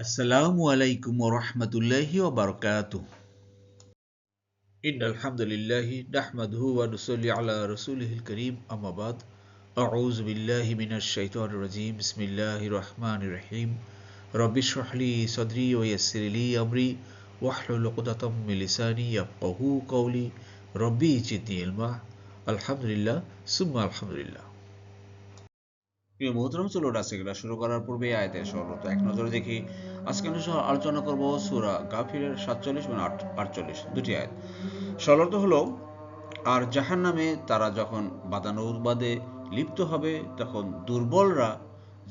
আসসালামু আলাইকুম ওয়া রাহমাতুল্লাহি ওয়া বারাকাতুহু। ইন্নাল হামদুলিল্লাহি নাহমাদুহু ওয়া নুসাল্লি আলা রাসূলিহিল কারীম, আম্মা বাদ। আউযু বিল্লাহি মিনাশ শাইতানির রাজীম। বিসমিল্লাহির রাহমানির রাহিম। রব্বি ইশরাহ লি সাদরি ওয়া ইয়াসসির লি আমরি ওয়াহলুল উকদাতাম মিন লিসানি ইয়াফকাহু কওলি। রব্বি জিদনি ইলমা। আলহামদুলিল্লাহ সুম্মা আলহামদুলিল্লাহ। প্রিয় মোহতরম, চলো রাসিকরা শুরু করার পূর্বে আয়াতের সরলত এক নজরে দেখি। আজকে আমি আলোচনা করব সূরা গাফিরের 47 এবং 48 দুটি আয়াত। সরলত হলো, আর জাহান্নামে তারা যখন বাদানুবাদে লিপ্ত হবে, তখন দুর্বলরা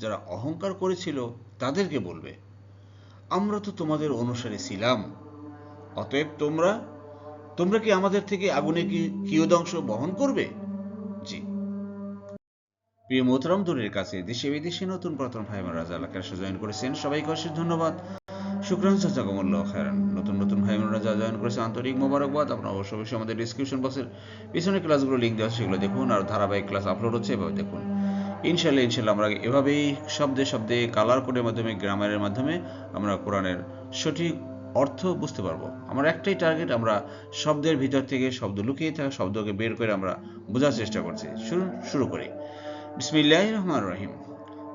যারা অহংকার করেছিল তাদেরকে বলবে, আমরা তো তোমাদের অনুসারী ছিলাম, অতএব তোমরা তোমরা কি আমাদের থেকে আগুনে কিয়দংশ বহন করবে? জি। প্রিয় মোহতরম, দূরের কাছে দেশে বিদেশে নতুন পুরাতন ভাই বোনেরা যারা ক্লাসে জয়েন করেছেন সবাইকে অশেষ ধন্যবাদ। শুকরান জাযাকুমুল্লাহ খায়রান। নতুন নতুন ভাই বোনেরা যারা জয়েন করেছেন আন্তরিক মোবারকবাদ। আপনারা অবশ্যই আমাদের ডিসক্রিপশন বক্সের পিছনে ক্লাসগুলো লিঙ্ক দেওয়া আছে, সেগুলো দেখুন। আর ধারাবাহিক ক্লাস আপলোড হচ্ছে, এভাবে দেখুন। ইনশাল্লাহ আমরা এভাবেই শব্দে শব্দে কালার কোডের মাধ্যমে, গ্রামারের মাধ্যমে আমরা কোরআনের সঠিক অর্থ বুঝতে পারবো। আমার একটাই টার্গেট, আমরা শব্দের ভিতর থেকে শব্দ লুকিয়ে থাকা শব্দকে বের করে আমরা বোঝার চেষ্টা করছি। শুরু করি। বিসমিল্লাহির রহমানির রহিম।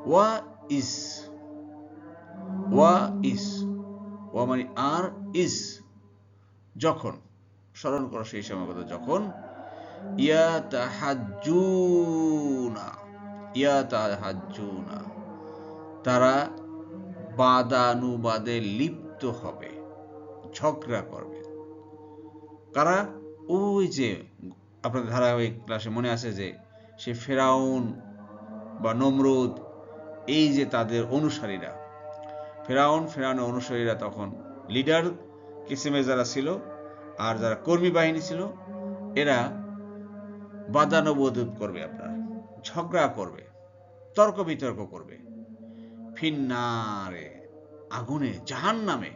ওয়া ইস, ওয়া ইস, ওয়া মানে আর, ইস যখন, স্মরণ করো সেই সময় কথা যখন, ইয়াতাহাজ্জুনা, ইয়াতাহাজ্জুনা তারা বাদানুবাদে লিপ্ত হবে, ঝগড়া করবে। কারা? ওই যে আপনাদের ধারাবাহিক ক্লাসে মনে আছে যে সে ফেরাউন বা নমরুদ, এই যে তাদের অনুসারীরা, ফেরাউনের অনুসারীরা তখন লিডার কিসিমে যারা ছিল আর যারা কর্মী বাহিনী ছিল, এরা বাদানুবাদ করবে, আপনার ঝগড়া করবে, তর্ক বিতর্ক করবে। ফিন্নারে, আগুনে, জাহান্নামে।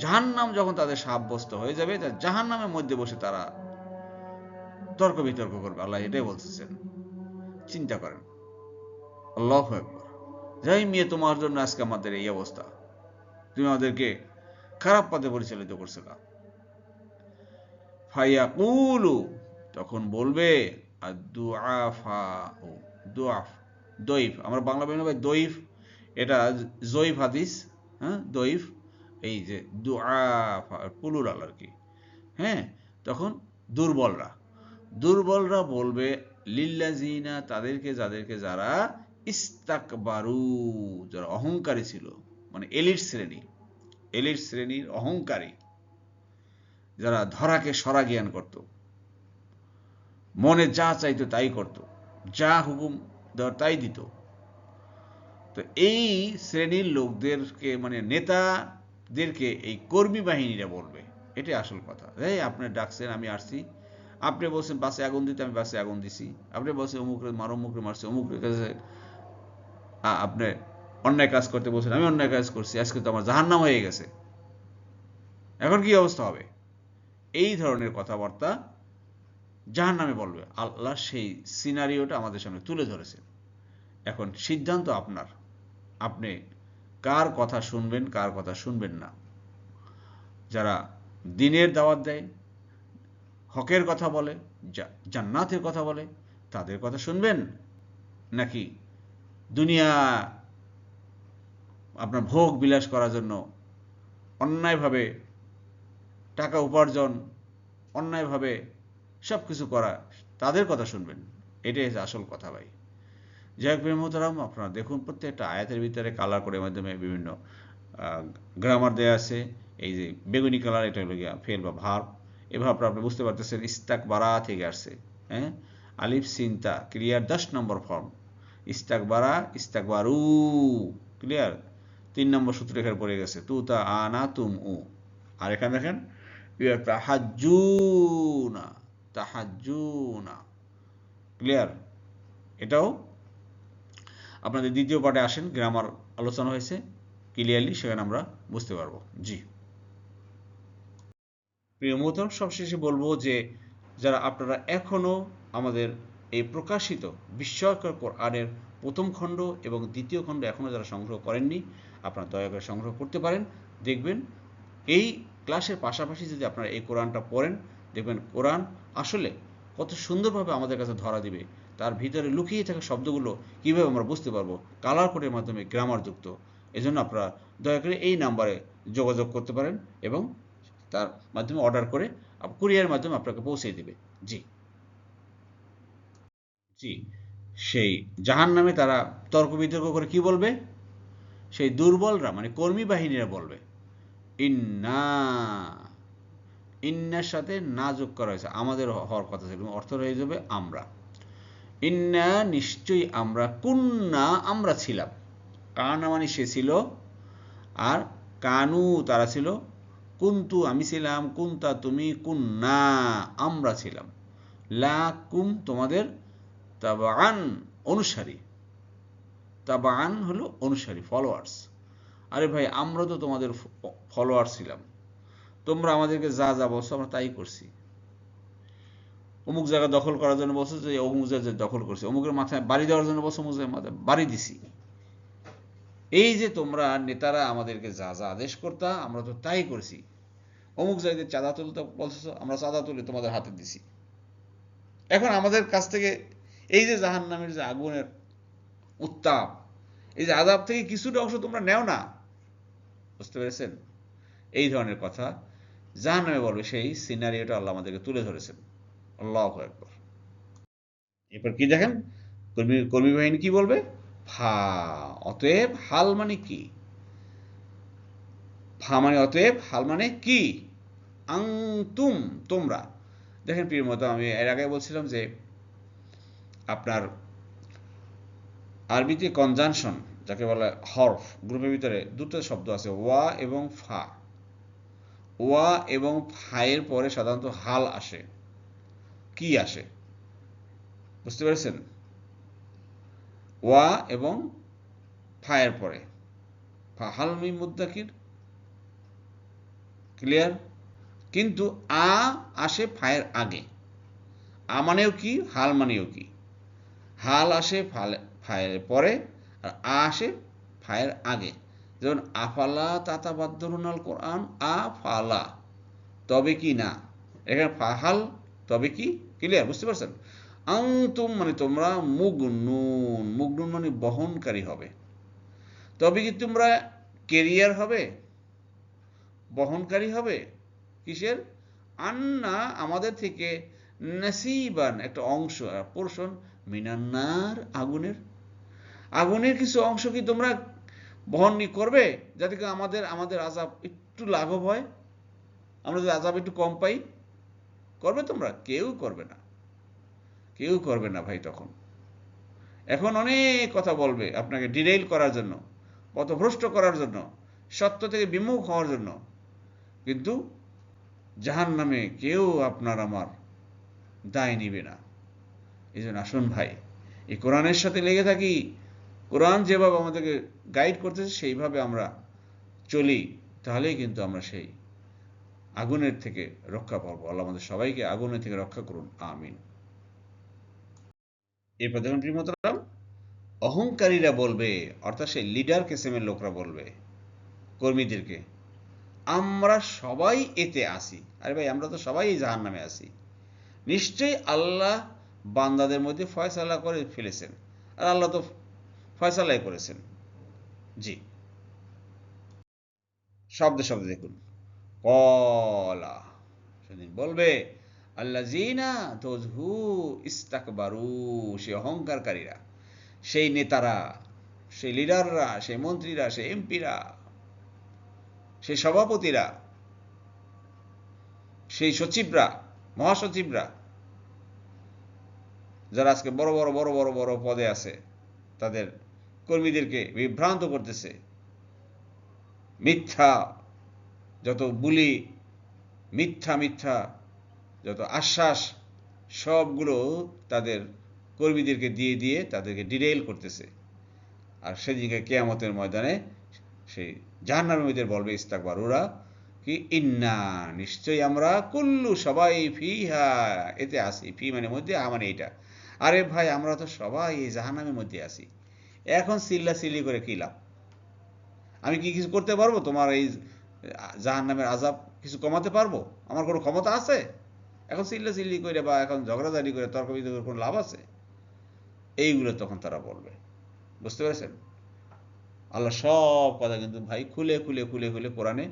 জাহান্নাম যখন তাদের সাব্যস্ত হয়ে যাবে, জাহান্নামের মধ্যে বসে তারা তর্ক বিতর্ক করবে। আল্লাহ এটাই বলতেছেন, চিন্তা করেন। আল্লাহু আকবার। যাই মেয়ে, তোমার জন্য আজকে আমাদের এই অবস্থা, তুমি আমাদেরকে খারাপ পথে পরিচালিত করছো। ফায়াকুলু, তখন বলবে, আর দুআফা, দুআফ, দইফ, আমরা বাংলা বলি দইফ, এটা জয়ীফ হাদিস। হ্যাঁ, দইফ, এই যে দুআফা প্লুরাল আর কি। হ্যাঁ, তখন দুর্বলরা, দুর্বলরা বলবে লিল্লাযিনা, তাদেরকে, যাদেরকে, যারা ইস্তাকবারু, যারা অহংকারী ছিল, মানে এলিট শ্রেণী, এলিট শ্রেণীর অহংকারী, যারা ধরাকে সরা জ্ঞান করত, মনে যা চাইতো তাই করত, যা হুকুম দেওয়ার তাই দিত। তো এই শ্রেণীর লোকদেরকে, মানে নেতাদেরকে এই কর্মী বাহিনীরা বলবে। এটাই আসল কথা। এই আপনি ডাকছেন, আমি আসছি। আপনি বলছেন বাসে আগুন দিতে, আমি বাসে আগুন দিছি। আপনি বলছেন অমুকরে মারো, অমুকরে মারছে, অমুকরে কাছে আপনি অন্যায় কাজ করতে বলছেন, আমি অন্যায় কাজ করছি, আজকে তো আমার জাহান্নাম হয়ে গেছে, এখন কি অবস্থা হবে? এই ধরনের কথাবার্তা জাহান্নামে বলবে। আল্লাহ সেই সিনারিওটা আমাদের সামনে তুলে ধরেছেন। এখন সিদ্ধান্ত আপনার, আপনি কার কথা শুনবেন, কার কথা শুনবেন না। যারা দ্বীনের দাওয়াত দেয়, হকের কথা বলে, জান্নাতের কথা বলে, তাদের কথা শুনবেন, নাকি দুনিয়া আপনার ভোগ বিলাস করার জন্য অন্যায়ভাবে টাকা উপার্জন, অন্যায়ভাবে সব কিছু করা, তাদের কথা শুনবেন? এটাই হচ্ছে আসল কথা ভাই। যাই হোক মোহতারাম, আপনারা দেখুন প্রত্যেকটা আয়াতের ভিতরে কালার কোডের মাধ্যমে বিভিন্ন গ্রামার দেওয়া আছে। এই যে বেগুনি কালার, এটা হলো গিয়া ফেল বা ভার্ব। এভাবে আপনি বুঝতে পারতেছেন ইস্তাক বারা থেকে আসছে। হ্যাঁ, আলিফ সিনতা ক্রিয়ার 10 নম্বর ফর্ম। ইস্তাক বারা, ইস্তাক বারু, ক্লিয়ার। 3 নম্বর সূত্র এখানে পড়ে গেছে, তু তা আনা তুম উ। আর এখানে দেখেন তাহাজ্জুনা, তাহাজ্জুনা, ক্লিয়ার। এটাও আপনাদের দ্বিতীয় পার্টে আসেন, গ্রামার আলোচনা হয়েছে ক্লিয়ারলি, সেখানে আমরা বুঝতে পারবো। জি প্রিয় মোহতরম, সবশেষে বলবো যে যারা আপনারা এখনও আমাদের এই প্রকাশিত বিস্ময়কর কোরআনের প্রথম খণ্ড এবং দ্বিতীয় খণ্ড এখনও যারা সংগ্রহ করেননি, আপনারা দয়া করে সংগ্রহ করতে পারেন। দেখবেন এই ক্লাসের পাশাপাশি যদি আপনারা এই কোরআনটা পড়েন, দেখবেন কোরআন আসলে কত সুন্দরভাবে আমাদের কাছে ধরা দিবে। তার ভিতরে লুকিয়ে থাকা শব্দগুলো কীভাবে আমরা বুঝতে পারবো, কালার কোডের মাধ্যমে গ্রামারযুক্ত। এজন্য আপনারা দয়া করে এই নাম্বারে যোগাযোগ করতে পারেন এবং তার মাধ্যমে অর্ডার করে কুরিয়ারের মাধ্যমে আপনাকে পৌঁছে দেবে। জি জি, সেই জাহান্নামে তারা তর্ক বিতর্ক করে কি বলবে? সেই দুর্বলরা মানে কর্মী বাহিনীরা বলবে ইন্না, ইন্নার সাথে না যোগ করা হয়েছে, আমাদের হওয়ার কথা ছিল, অর্থ হয়ে যাবে আমরা। ইন্না নিশ্চয়ই আমরা, কুন্না আমরা ছিলাম, কানা মানে সে ছিল, আর কানু তারা ছিল, কুন্তু আমি ছিলাম, কুন্তা তুমি, কুন্না আমরা ছিলাম, লাকুম তোমাদের, তাবাআন অনুসারী, তাবাআন হলো অনুসারী, ফলোয়ার্স। আরে ভাই আমরা তো তোমাদের ফলোয়ার ছিলাম, তোমরা আমাদেরকে যা যা বলছো আমরা তাই করছি। অমুক জায়গা দখল করার জন্য বলছো যে অমুক জায়গায় দখল করছি, অমুকের মাথায় বাড়ি দেওয়ার জন্য বলছো অমুক জায়গায় মাথায় বাড়ি দিছি। এই যে তোমরা নেতারা আমাদেরকে যা যা আদেশ করতা আমরা তো তাই করেছি। অমুক জায়গায় চাঁদা তুলতে বলছো, আমরা চাঁদা তুলে তোমাদের হাতে দিছি। এখন আমাদের কাছ থেকে এই যে জাহান্নামের যে আগুনের উত্তাপ, এই যে আযাব থেকে কিছুটা অংশ তোমরা নেও না, বুঝতে পেরেছেন? এই ধরনের কথা জাহান্নামে বলবে, সেই সিনারিওটা আল্লাহ আমাদেরকে তুলে ধরেছেন। আল্লাহু আকবার। এরপর কি দেখেন, কর্মী বাহিনী কি বলবে? ফা, অতএব হাল মানে কি? ফা মানে অতএব, হাল মানে কি? আনতুম তোমরা। দেখেন প্রিয় মতো, আমি এর আগে বলছিলাম যে আপনার আরবিতে কনজাংশন যাকে বলে হরফ, গ্রুপের ভিতরে দুটো শব্দ আছে, ওয়া এবং ফা। ওয়া এবং ফায়ের পরে সাধারণত হাল আসে, কি আসে, বুঝতে পেরেছেন? ওয়া এবং ফায়ের পরে হাল মিম মুদ্দাকির, ক্লিয়ার? কিন্তু আ আসে ফায়ের আগে। আ মানেও কি, হাল মানেও কি। হাল আসে ফায়ের পরে, আর আ আসে ফায়ের আগে। যেমন আফালা তাতাবাদ্দালুনাল কোরআন, আফালা তবে কি না, এখানে ফাহাল তবে কি, ক্লিয়ার? বুঝতে পারছেন? আনতুম মানে তোমরা, মুগনুন, মুগনুন মানে বহনকারী হবে। তবে কি তোমরা কেরিয়ার হবে, বহনকারী হবে কিসের? আন্না আমাদের থেকে, নাসিবান একটা অংশ, পোর্শন, মিনান্নার আগুনের, আগুনের কিছু অংশ কি তোমরা বহন করবে, যাতে আমাদের আযাব একটু লাঘব হয়, আমরা যদি আযাব একটু কম পাই? করবে তোমরা? কেউ করবে না, কেউ করবে না ভাই। তখন এখন অনেক কথা বলবে আপনাকে ডিরেইল করার জন্য, পথভ্রষ্ট করার জন্য, সত্য থেকে বিমুখ হওয়ার জন্য, কিন্তু জাহান্নামে কেউ আপনার আমার দায় নিবে না। এই জন্য আসুন ভাই, এই কোরআনের সাথে লেগে থাকি, কোরআন যেভাবে আমাদেরকে গাইড করতেছে সেইভাবে আমরা চলি, তাহলেই কিন্তু আমরা সেই আগুনের থেকে রক্ষা পাবো। আল্লাহ আমাদের সবাইকে আগুনের থেকে রক্ষা করুন, আমিন। এরপর দেখুন প্রিয়তরাম, অহংকারীরা বলবে, অর্থাৎ সেই লিডার কিসিমের লোকরা বলবে কর্মীদেরকে, আমরা সবাই এতে আসি। আরে ভাই আমরা তো সবাই জাহান্নামে আসি। নিশ্চয়ই আল্লাহ বান্দাদের মধ্যে ফয়সালা করে ফেলেছেন, আর আল্লাহ তো ফয়সালাই করেছেন। জি, শব্দে শব্দে দেখুন, কলা সেদিন বলবে, আল্লাযীনা তজহু ইস্তাকবারু, সে অহংকারকারীরা, সেই নেতারা, সেই লিডাররা, সেই মন্ত্রীরা, সেই এমপিরা, সেই সভাপতিরা, সেই সচিবরা, মহাসচিবরা, যারা আজকে বড় বড় বড় বড় বড় পদে আছে, তাদের কর্মীদেরকে বিভ্রান্ত করতেছে, মিথ্যা যত বুলি, মিথ্যা মিথ্যা যত আশ্বাস, সবগুলো তাদের কর্মীদেরকে দিয়ে দিয়ে তাদেরকে ডিরেইল করতেছে। আর সেদিকে কিয়ামতের ময়দানে সেই জাহান্নামীদের বলবে ইস্তাকবারুরা কি, ইন্না নিশ্চয়ই আমরা, কুল্লু সবাই, ফিহা এতে আসি, ফি মানে মধ্যে, মানে এইটা। আরে ভাই আমরা তো সবাই এই জাহান্নামের মধ্যে আসি, এখন চিল্লা চিল্লি করে কি লাভ? আমি কি কিছু করতে পারবো? তোমার এই জাহান্নামের আযাব কিছু কমাতে পারবো? আমার কোনো ক্ষমতা আছে? এখন চিল্লাচিল্লি করে বা এখন ঝগড়াঝাটি করে তর্ক বিতর্ক করে কোনো লাভ আছে? এইগুলো তখন তারা বলবে। বুঝতে পেরেছেন? আল্লাহ সব কথা কিন্তু ভাই খুলে খুলে খুলে খুলে কোরআনে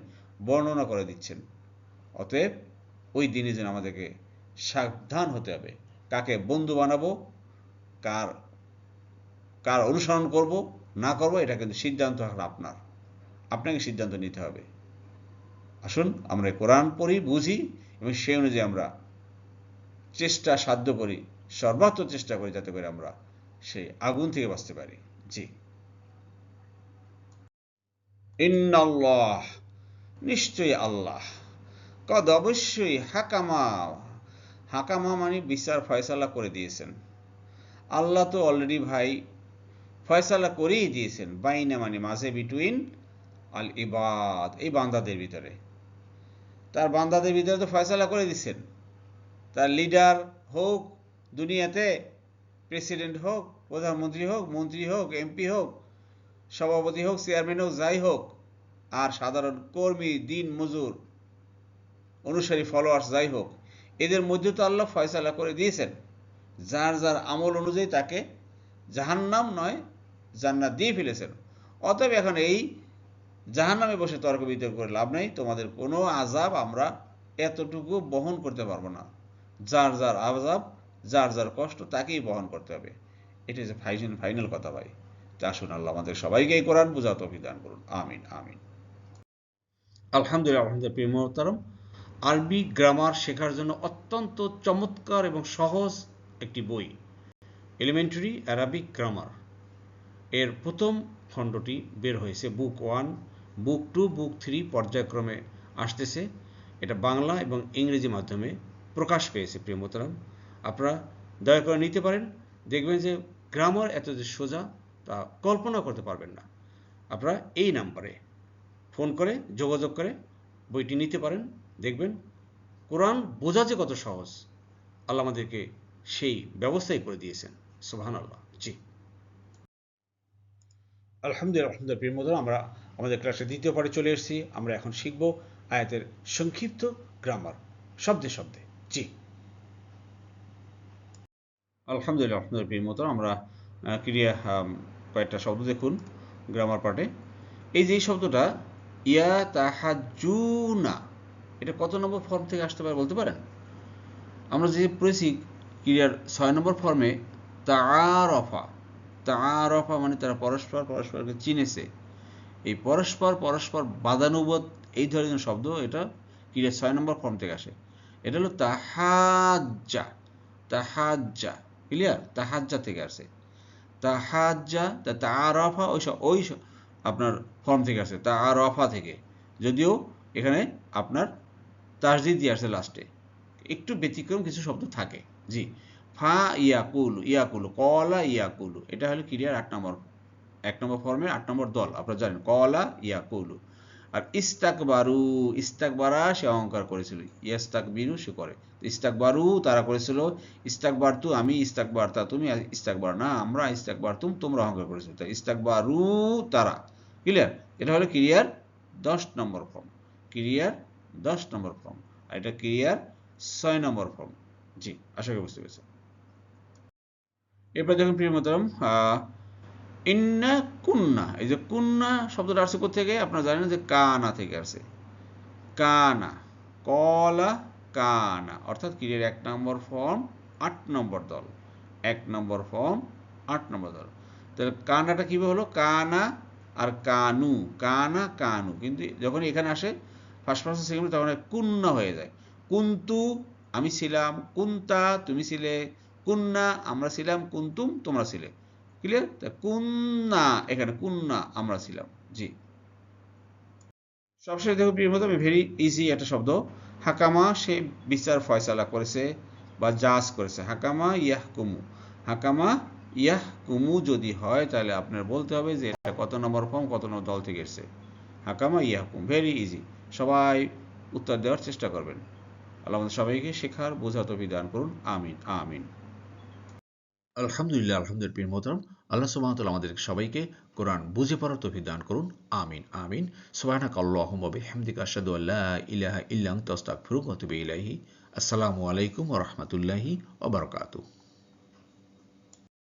বর্ণনা করে দিচ্ছেন। অতএব ওই দিনে যেন আমাদেরকে সাবধান হতে হবে। কাকে বন্ধু বানাবো, কার কার অনুসরণ করব না করব, এটা কিন্তু সিদ্ধান্ত হলো আপনার। আপনাকে সিদ্ধান্ত নিতে হবে। আসুন আমরা কোরআন পড়ি, বুঝি এবং সেই অনুযায়ী আমরা চেষ্টা সাধ্য করি, সর্বাত্মক চেষ্টা করি যাতে করে আমরা সেই আগুন থেকে বাঁচতে পারি। জি। ইন্নাল্লাহ, নিশ্চয়ই আল্লাহ, কদ অবশ্যই, হাকামা, হাকামা মানে বিচার ফয়সালা করে দিয়েছেন। আল্লাহ তো অলরেডি ভাই ফয়সালা করেই দিয়েছেন। বাইনা মানে মাঝে, বিটুইন আল ইবাদ, এই বান্দাদের ভিতরে, তার বান্দাদের ভিতরে তো ফয়সালা করে দিচ্ছেন। তার লিডার হোক দুনিয়াতে, প্রেসিডেন্ট হোক, প্রধানমন্ত্রী হোক, মন্ত্রী হোক, এমপি হোক, সভাপতি হোক, চেয়ারম্যান হোক, যাই হোক, আর সাধারণ কর্মী, দিন মজুর, অনুসারী, ফলোয়ার্স যাই হোক, এদের মধ্যে তো আল্লাহ ফয়সালা করে দিয়েছেন। যার যার আমল অনুযায়ী তাকে জাহান্নাম নয় জান্নাত দিয়ে ফেলেছেন। অতএব এখন এই জাহান্নামে বসে তর্ক বিতর্ক করে লাভ নেই। তোমাদের কোনো আযাব আমরা এতটুকু বহন করতে পারবো না। যার যার আযাব, যার যার কষ্ট তাকেই বহন করতে হবে। এটা যে ফাইনাল কথা ভাই। তা আসুন আল্লাহ আমাদের সবাইকে এই কোরআন বোঝার তৌফিক দান করুন। আমিন আমিন। আলহামদুলিল্লাহ। আলহামদুলিল্লাহ। প্রিয় মোহতারম, আরবি গ্রামার শেখার জন্য অত্যন্ত চমৎকার এবং সহজ একটি বই, এলিমেন্টারি অ্যারাবিক গ্রামার। এর প্রথম খণ্ডটি বের হয়েছে, বুক 1, বুক 2, বুক 3 পর্যায়ক্রমে আসতেছে। এটা বাংলা এবং ইংরেজি মাধ্যমে প্রকাশ পেয়েছে। প্রিয় মোহতারম, আপনারা দয়া করে নিতে পারেন। দেখবেন যে গ্রামার এত যে সোজা তা কল্পনা করতে পারবেন না। আপনারা এই নাম্বারে ফোন করে যোগাযোগ করে বইটি নিতে পারেন। দেখবেন কোরআন বোঝা যে কত সহজ, আল্লাহ আমাদেরকে সেই ব্যবস্থাই করে দিয়েছেন। সুবহানাল্লাহ। জি, আলহামদুলিল্লাহ। আলহামদুলিল্লাহ। প্রিয় বন্ধুরা, আমরা আমাদের ক্লাসের দ্বিতীয় পার্টে চলে এসেছি। আমরা এখন শিখব আয়াতের সংক্ষিপ্ত গ্রামার, শব্দে শব্দে। জি, আলহামদুলিল্লাহ। আলহামদুলিল্লাহ। প্রিয় বন্ধুরা, আমরা ক্রিয়া কয়েকটা শব্দ দেখুন গ্রামার পার্টে। এই যে শব্দটা ইয়া তাহাজুনা, এটা কত নম্বর ফর্ম থেকে আসতে পারে বলতে পারেন? আমরা যে পড়েছি ক্রিয়ার 6 নম্বর ফর্মে, তাআরাফা। তাআরাফা মানে তারা পরস্পর পরস্পরকে চিনেছে। এই পরস্পর পরস্পর বাদানুবাদ এই ধরনের শব্দ, এটা ক্রিয়ার 6 নম্বর ফর্ম থেকে আসে। এটা হলো তাহাজ্জা। তাহাজ্জা, ক্লিয়ার? তাহাজ্জা থেকে আসে। তাহাজ্জা, তাআরাফা ওই আপনার ফর্ম থেকে আসে, তাআরাফা থেকে। যদিও এখানে আপনার তাসদিদ দিয়ে আসে লাস্টে, একটু ব্যতিক্রম কিছু শব্দ থাকে। জি, ফা ইয়াকুলু, ইয়াকুলু, কলা ইয়াকুলু, এটা হলো ক্রিয়ার 1 নম্বর ফর্মের 8 নম্বর দল, আপনারা জানেন, কলা ইয়াকুলু। আর ইস্তাকবারু, ইস্তাকবারা সে অহংকার করেছিল, ইয়াস্তাকবিরু সে করে। ইস্তাকবারু তারা করেছিল, ইস্তাকবারতু আমি, ইস্তাকবারতা তুমি, ইস্তাকবার না আমরা, ইস্তাকবারতুম তোমরা অহংকার করেছিল। তাই ইস্তাকবারু তারা। ক্লিয়ার? এটা হলো ক্রিয়ার 10 নম্বর ফর্ম। ক্রিয়ার 10 নম্বর ফর্ম। আর এটা ক্রিয়ার 6 নম্বর ফর্ম। জি, আশা করি বুঝতে পেরেছেন। এরপর দেখুন প্রিয় মোহতারাম, ইন্না কুন্না, এই যে কুন্না শব্দটা আসছে কোথেকে? আপনারা জানেন যে কানা থেকে আসছে। কানা, কলা কানা, অর্থাৎ ক্রিয়ার 1 নম্বর ফর্ম 8 নম্বর দল। 1 নম্বর ফর্ম 8 নম্বর দল। তাহলে কানাটা কীভাবে হলো? কানা আর কানু, কানা কানু। কিন্তু যখন এখানে আসে ফার্স্ট পারসন সেকেন্ড, তখন কুন্না হয়ে যায়। কুন্তু আমি ছিলাম, কুন্তা তুমি ছিলে, কুন্না আমরা ছিলাম, কুন্তুম তোমরা ছিলে। ক্লিয়ার? তা কুন্না, এখানে কুন্না আমরা ছিলাম। জি, সবশেষে দেখো প্রিয় মতো, আমি ভেরি ইজি একটা শব্দ, হাকামা সে বিচার ফয়সালা করেছে বা জাজ করেছে। হাকামা ইয়াহকুমু, হাকামা ইয়াহকুমু যদি হয় তাহলে আপনার বলতে হবে যে এটা কত নম্বর ফর্ম, কত নম্বর দল থেকে এসেছে। হাকামা ইয়াহকুম, ভেরি ইজি। সবাই উত্তর দেওয়ার চেষ্টা করবেন। আল্লাহ আমাদের সবাইকে শেখার বোঝা তৌফিক দান করুন। আমিন আমিন। আলহামদুলিল্লাহ। আলহামদুলিল্লাহ। প্রিয় মোহতারাম, আল্লাহ সুবহানাহু ওয়া তাআলা আমাদের সবাইকে কোরআন বুঝে পড়ার তৌফিক দান করুন। আমিন আমিন। সুবহানাকাল্লাহুম্মা ওয়া বিহামদিকা আশহাদু আল্লা ইলাহা ইল্লা আনতা আস্তাগফিরুকা ওয়া আতুবু ইলাইহি। আসসালামু আলাইকুম ওয়া রাহমাতুল্লাহি ওয়া বারাকাতুহু।